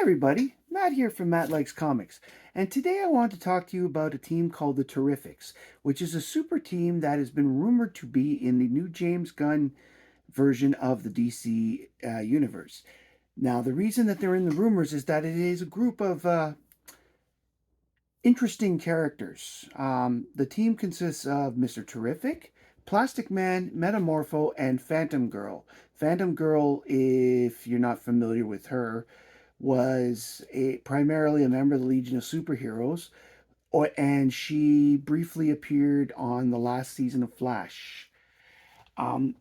Hi everybody, Matt here from Matt Likes Comics, and today I want to talk to you about a team called the Terrifics, which is a super team that has been rumored to be in the new James Gunn version of the DC universe. Now, the reason that they're in the rumors is that it is a group of interesting characters. The team consists of Mr. Terrific, Plastic Man, Metamorpho, and Phantom Girl. Phantom Girl, if you're not familiar with her, was primarily a member of the Legion of Superheroes, and she briefly appeared on the last season of Flash. Um,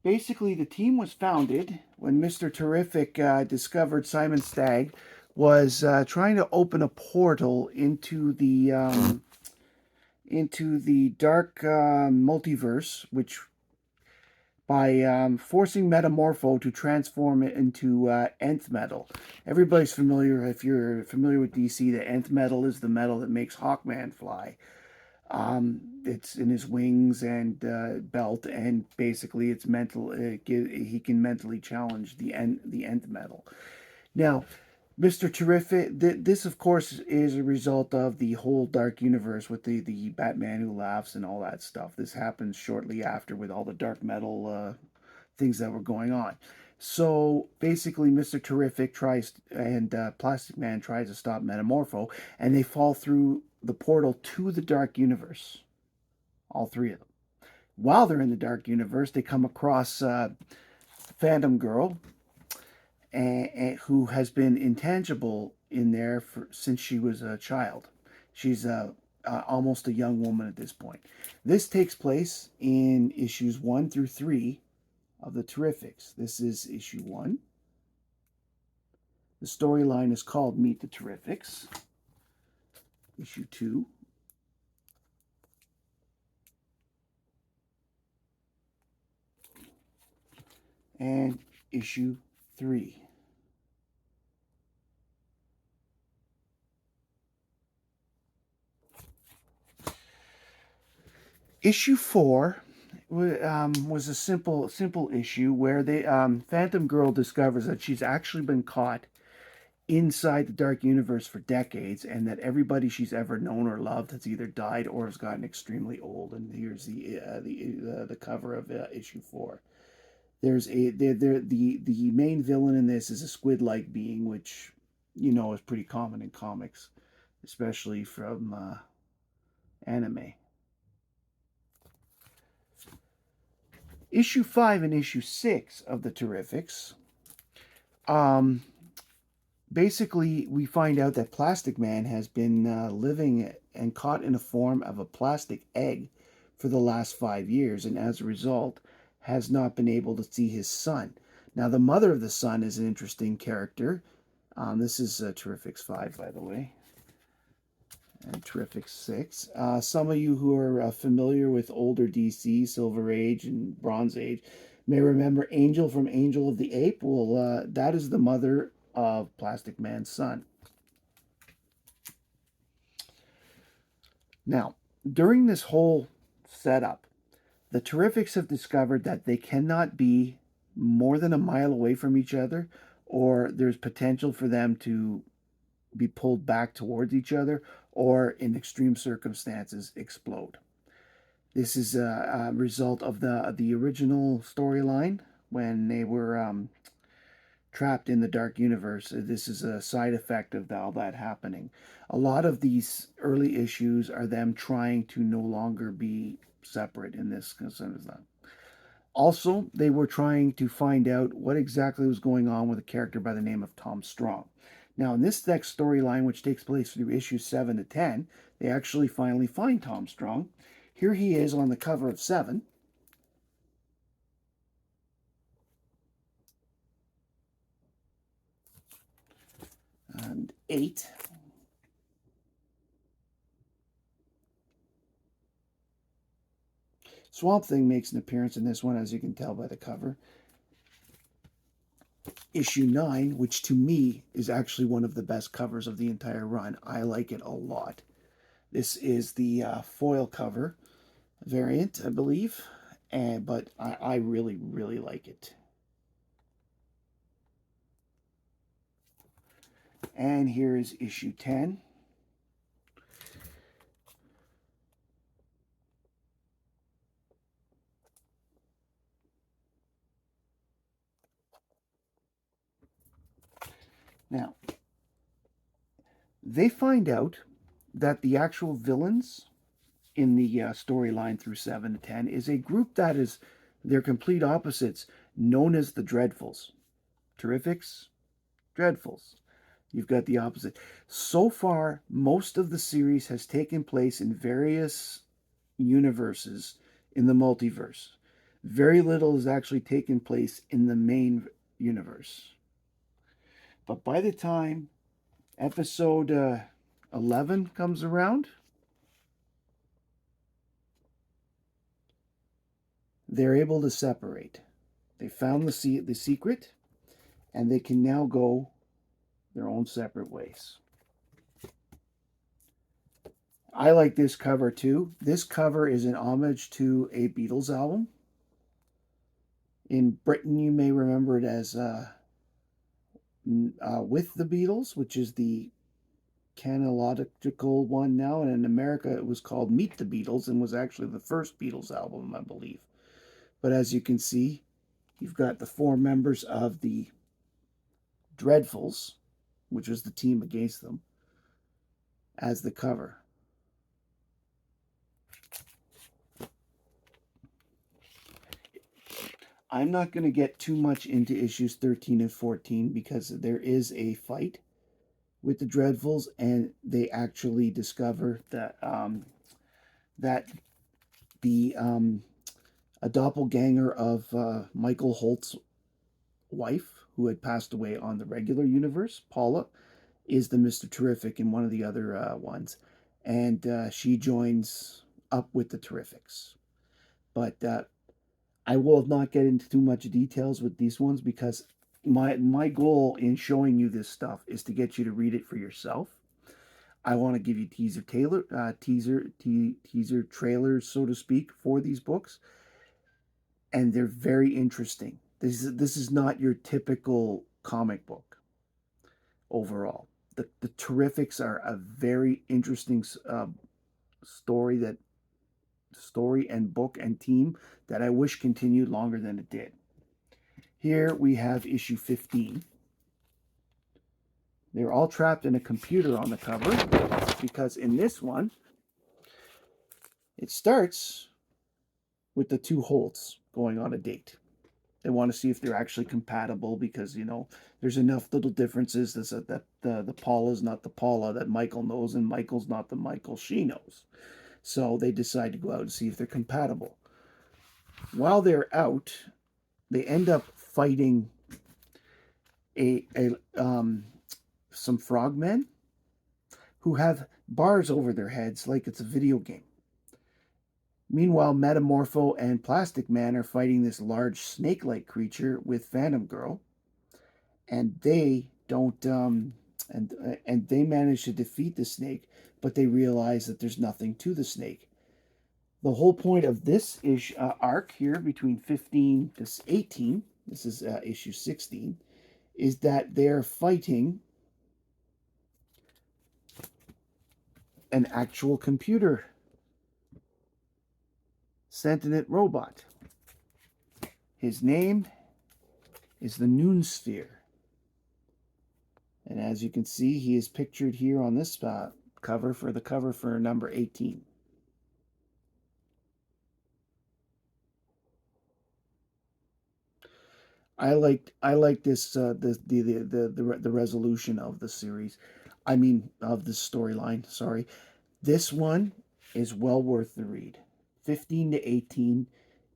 Basically, the team was founded when Mr. Terrific discovered Simon Stagg was trying to open a portal into the dark multiverse, which by forcing Metamorpho to transform it into Nth Metal. Everybody's familiar, if you're familiar with DC, the Nth Metal is the metal that makes Hawkman fly. It's in his wings and belt, and basically it's mental. He can mentally challenge the Nth Metal. Now, Mr. Terrific, this of course is a result of the whole Dark Universe with the Batman Who Laughs and all that stuff. This happens shortly after with all the dark metal things that were going on. So basically, Mr. Terrific tries and Plastic Man tries to stop Metamorpho, and they fall through the portal to the Dark Universe. All three of them. While they're in the Dark Universe, they come across Phantom Girl, who has been intangible in there since she was a child. She's almost a young woman at this point. This takes place in issues 1 through 3 of the Terrifics. This is issue 1. The storyline is called Meet the Terrifics. Issue 2. And issue 3. Issue 4 was a simple issue where Phantom Girl discovers that she's actually been caught inside the Dark Universe for decades, and that everybody she's ever known or loved has either died or has gotten extremely old. And here's the cover of issue 4. There's the main villain in this is a squid-like being, which is pretty common in comics, especially from anime. Issue 5 and issue 6 of the Terrifics. Um, Basically, we find out that Plastic Man has been living and caught in a form of a plastic egg for the last 5 years, and as a result, has not been able to see his son. Now, the mother of the son is an interesting character. This is Terrifics 5, by the way, and Terrifics 6. Some of you who are familiar with older DC, Silver Age and Bronze Age, may remember Angel from Angel of the Ape. Well, that is the mother of Plastic Man's son. Now, during this whole setup, the Terrifics have discovered that they cannot be more than a mile away from each other, or there's potential for them to be pulled back towards each other, or in extreme circumstances, explode. This is a result of the original storyline when they were trapped in the dark universe. This is a side effect of all that happening. A lot of these early issues are them trying to no longer be separate in this concern. Also, they were trying to find out what exactly was going on with a character by the name of Tom Strong. Now, in this next storyline, which takes place through issues 7 to 10, they actually finally find Tom Strong. Here he is on the cover of 7. And 8. Swamp Thing makes an appearance in this one, as you can tell by the cover. Issue 9, which to me is actually one of the best covers of the entire run. I like it a lot. This is the foil cover variant, I believe, but I really, really like it. And here is issue 10. Now, they find out that the actual villains in the storyline through 7 to 10 is a group that is their complete opposites, known as the Dreadfuls. Terrifics, Dreadfuls. You've got the opposite. So far, most of the series has taken place in various universes in the multiverse. Very little has actually taken place in the main universe. But by the time episode 11 comes around, they're able to separate. They found the secret, and they can now go their own separate ways. I like this cover too. This cover is an homage to a Beatles album. In Britain, you may remember it as With the Beatles, which is the chronological one now. And in America, it was called Meet the Beatles and was actually the first Beatles album, I believe. But as you can see, you've got the 4 members of the Dreadfuls, which was the team against them, as the cover. I'm not going to get too much into issues 13 and 14 because there is a fight with the Dreadfuls, and they actually discover that that the a doppelganger of Michael Holt's wife, who had passed away on the regular universe, Paula, is the Mr. Terrific in one of the other ones, and she joins up with the Terrifics. But I will not get into too much details with these ones because my goal in showing you this stuff is to get you to read it for yourself. I want to give you teaser trailers, so to speak, for these books, and they're very interesting. This is not your typical comic book overall. The Terrifics are a very interesting story and book and team that I wish continued longer than it did. Here we have issue 15. They're all trapped in a computer on the cover because in this one, it starts with the 2 Holts going on a date. They want to see if they're actually compatible because, there's enough little differences that the Paula's not the Paula that Michael knows and Michael's not the Michael she knows. So they decide to go out and see if they're compatible. While they're out, they end up fighting some frogmen who have bars over their heads like it's a video game. Meanwhile, Metamorpho and Plastic Man are fighting this large snake-like creature with Phantom Girl, and they don't and they manage to defeat the snake, but they realize that there's nothing to the snake. The whole point of this arc here between 15 to 18, this is issue 16, is that they're fighting an actual computer sentient robot. His name is the Noonsphere. And as you can see, he is pictured here on this cover for number 18. I like this the resolution of the series. I mean of the storyline, sorry. This one is well worth the read. 15 to 18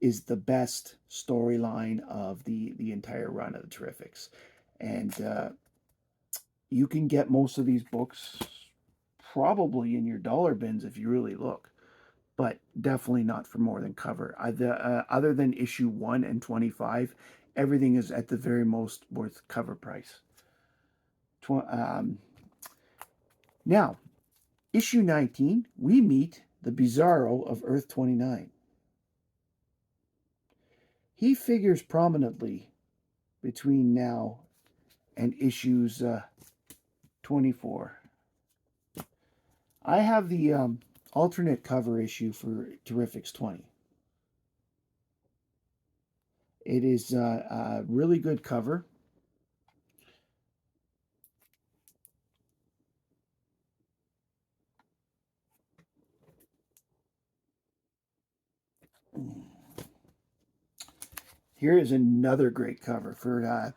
is the best storyline of the entire run of the Terrifics. And you can get most of these books probably in your dollar bins if you really look, but definitely not for more than cover. Other than issue 1 and 25, everything is at the very most worth cover price. Now, issue 19, we meet the Bizarro of Earth 29. He figures prominently between now and issues 24. I have the alternate cover issue for Terrifics 20. It is a really good cover. Here is another great cover for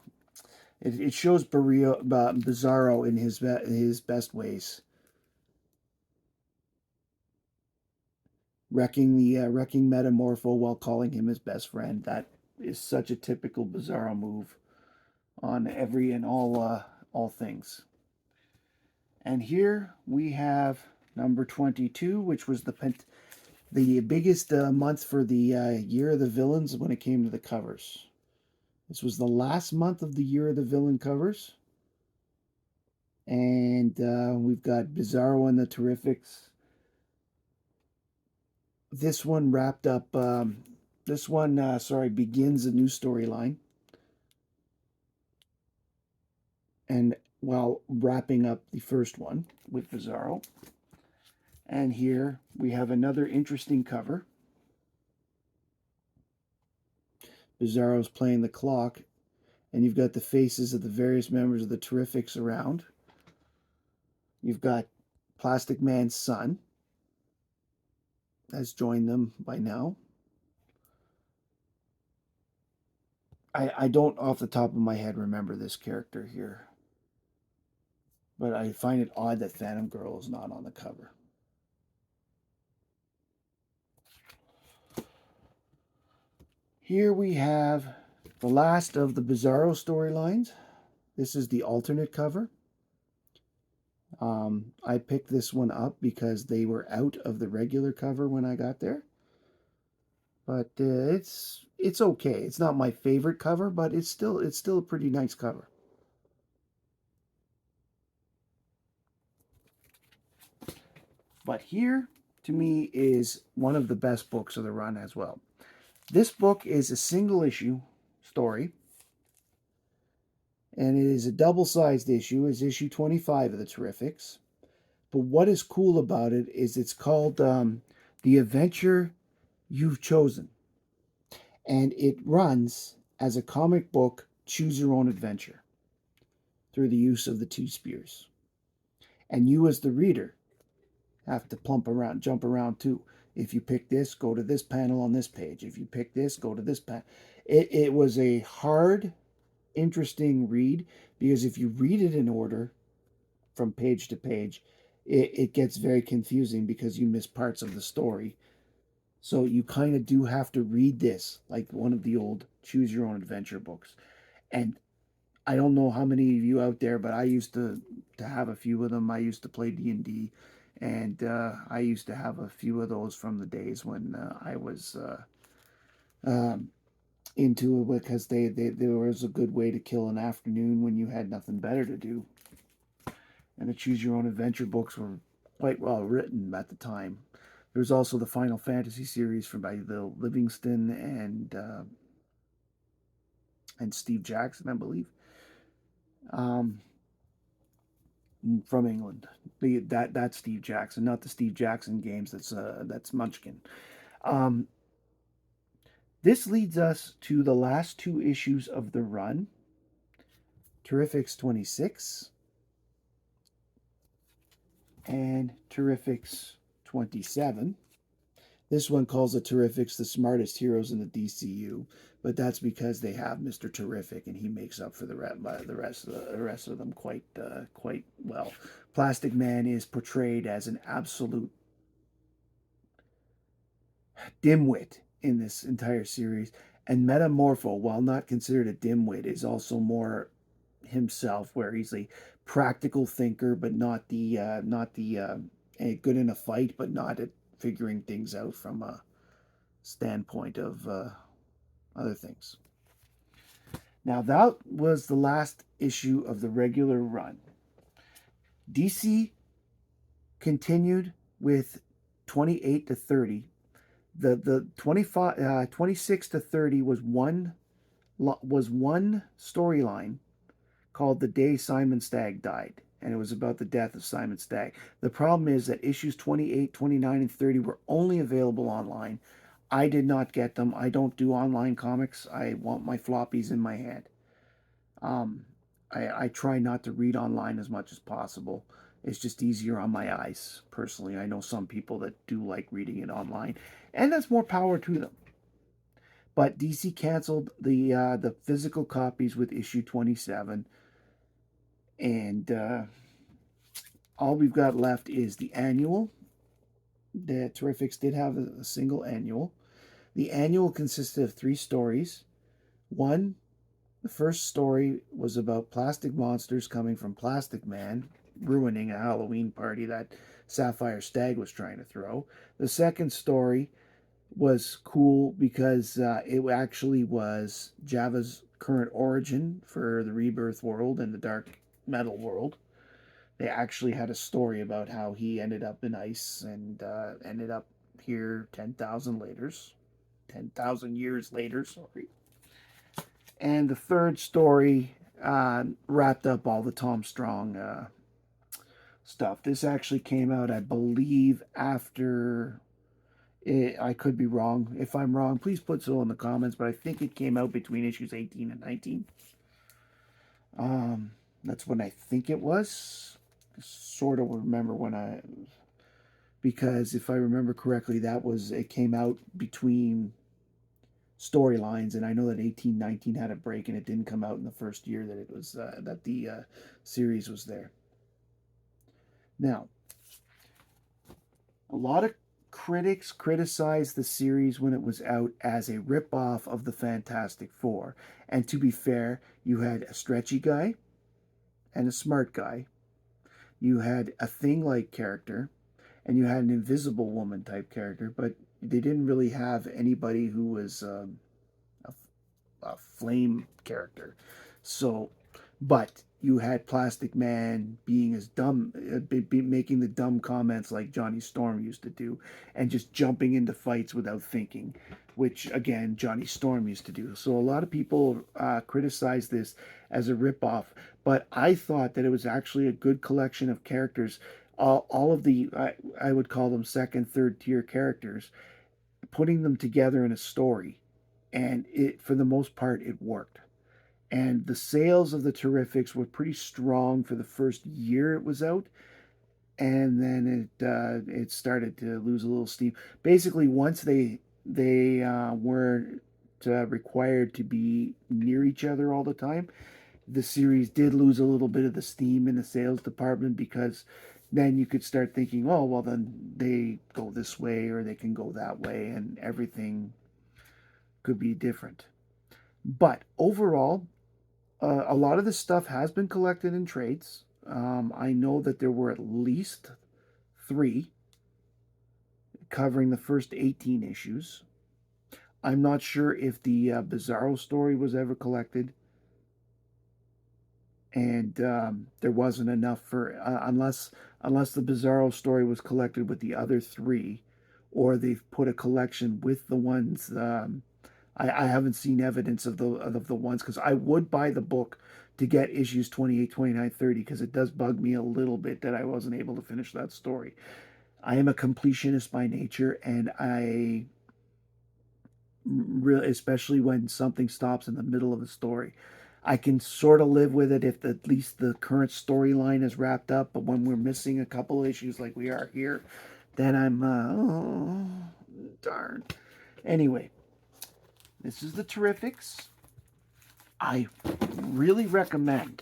it shows Bizarro in his best ways, wrecking Metamorpho while calling him his best friend. That is such a typical Bizarro move on every and all things. And here we have number 22, which was the biggest month for the Year of the Villains when it came to the covers. This was the last month of the Year of the Villain covers. And we've got Bizarro and the Terrifics. This one wrapped up, begins a new storyline. And while wrapping up the first one with Bizarro. And here we have another interesting cover. Bizarro's playing the clock, and you've got the faces of the various members of the Terrifics around. You've got Plastic Man's son has joined them by now. I don't, off the top of my head, remember this character here. But I find it odd that Phantom Girl is not on the cover. Here we have the last of the Bizarro storylines. This is the alternate cover. I picked this one up because they were out of the regular cover when I got there. But it's okay. It's not my favorite cover, but it's still a pretty nice cover. But here, to me, is one of the best books of the run as well. This book is a single issue story, and it is a double-sized issue. It's issue 25 of the Terrifics. But what is cool about it is it's called The Adventure You've Chosen. And it runs as a comic book, choose your own adventure through the use of the two spears. And you as the reader have to jump around too. If you pick this, go to this panel on this page. If you pick this, go to this panel. It was a hard, interesting read, because if you read it in order from page to page, it gets very confusing because you miss parts of the story. So you kind of do have to read this like one of the old choose your own adventure books. And I don't know how many of you out there, but I used to have a few of them. I used to play D&D, and I used to have a few of those from the days when I was into it, because there was a good way to kill an afternoon when you had nothing better to do. And the choose your own adventure books were quite well written at the time. There's also the Final Fantasy series from by Bill Livingston and Steve Jackson, I believe, from England. That's Steve Jackson, not the Steve Jackson games. That's Munchkin. This leads us to the last two issues of the run. Terrifics 26 and Terrifics 27. This one calls the Terrifics the smartest heroes in the DCU, but that's because they have Mr. Terrific, and he makes up for the rest of them quite well. Plastic Man is portrayed as an absolute dimwit in this entire series, and Metamorpho, while not considered a dimwit, is also more himself, where he's a practical thinker, but not the good in a fight, but not at figuring things out from a standpoint of other things. Now, that was the last issue of the regular run. DC continued with 28 to 30. The 26 to 30 was one storyline called The Day Simon Stagg Died. and it was about the death of Simon Stagg. The problem is that issues 28, 29, and 30 were only available online. I did not get them. I don't do online comics. I want my floppies in my hand. Um, I try not to read online as much as possible. It's just easier on my eyes, personally. I know some people that do like reading it online, and that's more power to them. But DC canceled the physical copies with issue 27, and all we've got left is the annual. The Terrifics did have a single annual. The annual consisted of 3 stories. One, the first story was about plastic monsters coming from Plastic Man, ruining a Halloween party that Sapphire Stagg was trying to throw. The second story was cool because it actually was Java's current origin for the Rebirth world and the Dark Metal world. They actually had a story about how he ended up in ice and ended up here 10,000 years later, sorry. And the third story wrapped up all the Tom Strong stuff. This actually came out, I believe, after it. I could be wrong. If I'm wrong, please put so in the comments, but I think it came out between issues 18 and 19. That's when I think it was. I sort of remember because if I remember correctly, it came out between storylines, and I know that 1819 had a break, and it didn't come out in the first year that it was that the series was there. Now, a lot of critics criticized the series when it was out as a ripoff of the Fantastic Four, and to be fair, you had a stretchy guy and a smart guy. You had a Thing-like character, and you had an Invisible Woman type character, but they didn't really have anybody who was a flame character. So, but you had Plastic Man being as dumb, making the dumb comments like Johnny Storm used to do, and just jumping into fights without thinking, which again Johnny Storm used to do. So a lot of people criticize this as a ripoff, but I thought that it was actually a good collection of characters. All of the I would call them second, third tier characters, putting them together in a story, and it for the most part it worked. And the sales of the Terrifics were pretty strong for the first year it was out, and then it started to lose a little steam. Basically, once they weren't required to be near each other all the time, the series did lose a little bit of the steam in the sales department, because then you could start thinking, oh, well, then they go this way or they can go that way, and everything could be different. But overall, a lot of this stuff has been collected in trades. I know that there were at least 3 covering the first 18 issues. I'm not sure if the Bizarro story was ever collected, and there wasn't enough for unless the Bizarro story was collected with the other 3, or they've put a collection with the ones. I haven't seen evidence of the ones, because I would buy the book to get issues 28, 29, 30, because it does bug me a little bit that I wasn't able to finish that story. I am a completionist by nature, and I really, especially when something stops in the middle of a story, I can sort of live with it if at least the current storyline is wrapped up. But when we're missing a couple issues like we are here, then I'm oh darn. Anyway, this is the Terrifics. I really recommend,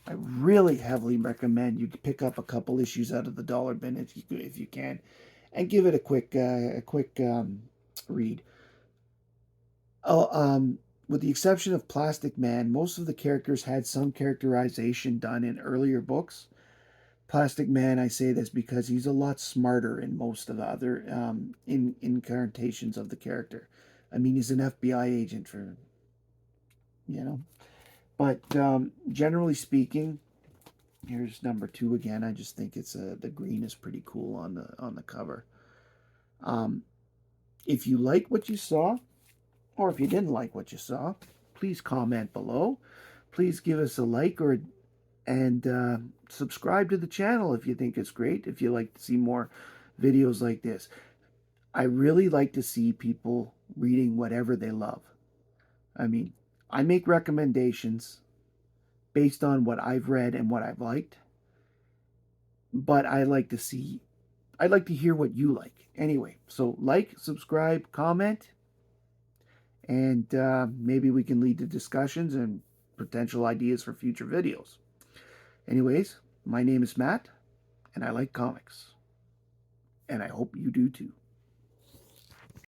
I really heavily recommend you pick up a couple issues out of the dollar bin if you can, and give it a quick read. With the exception of Plastic Man, most of the characters had some characterization done in earlier books. Plastic Man, I say this because he's a lot smarter in most of the other incarnations of the character. I mean, he's an FBI agent for, you know. But generally speaking, here's number 2 again. I just think it's the green is pretty cool on the cover. If you like what you saw, or if you didn't like what you saw, please comment below. Please give us a like or And subscribe to the channel if you think it's great, if you like to see more videos like this. I really like to see people reading whatever they love. I mean, I make recommendations based on what I've read and what I've liked, but I'd like to hear what you like. Anyway, so like, subscribe, comment, and maybe we can lead to discussions and potential ideas for future videos. Anyways, my name is Matt, and I like comics. And I hope you do too.